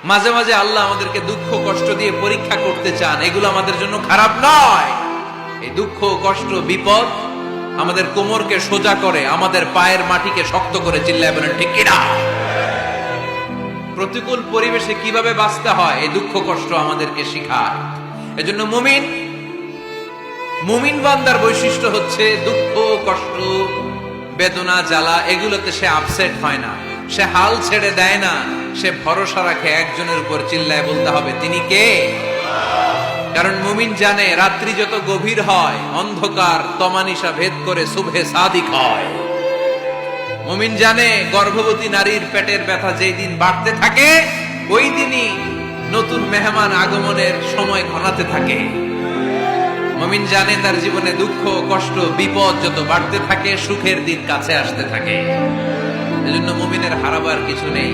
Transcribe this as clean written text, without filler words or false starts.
মাঝে মাঝে আল্লাহ আমাদেরকে দুঃখ কষ্ট দিয়ে পরীক্ষা করতে চান, এগুলো আমাদের জন্য খারাপ নয়। এই দুঃখ কষ্ট বিপদ আমাদের কোমরকে সোজা করে, আমাদের পায়ের মাটিকে শক্ত করে। চিল্লায় বলেন ঠিক কিনা? প্রতিকূল পরিবেশে কিভাবে বাঁচতে হয় এই দুঃখ কষ্ট আমাদেরকে শিখায়। এজন্য মুমিন বান্দার বৈশিষ্ট্য হচ্ছে দুঃখ কষ্ট বেদনা জ্বালা এগুলোতে সে আপসেট হয় না, সে হাল ছেড়ে দেয় না, সে ভরসা রাখে একজনের উপর। চিল্লায় বলতে হবে তিনি কে? কারণ মুমিন জানে রাত্রি যত গভীর হয় অন্ধকার তমানিসা ভেদ করে সুবহে সাদিক হয়। মুমিন জানে গর্ভবতী নারীর পেটের ব্যথা যেই দিন বাড়তে থাকে ওই দিনই নতুন মেহমান আগমনের সময় ঘনাতে থাকে। মুমিন জানে তার জীবনে দুঃখ কষ্ট বিপদ যত বাড়তে থাকে সুখের দিন কাছে আসতে থাকে। এজন্য মুমিনের হারাবার কিছু নেই।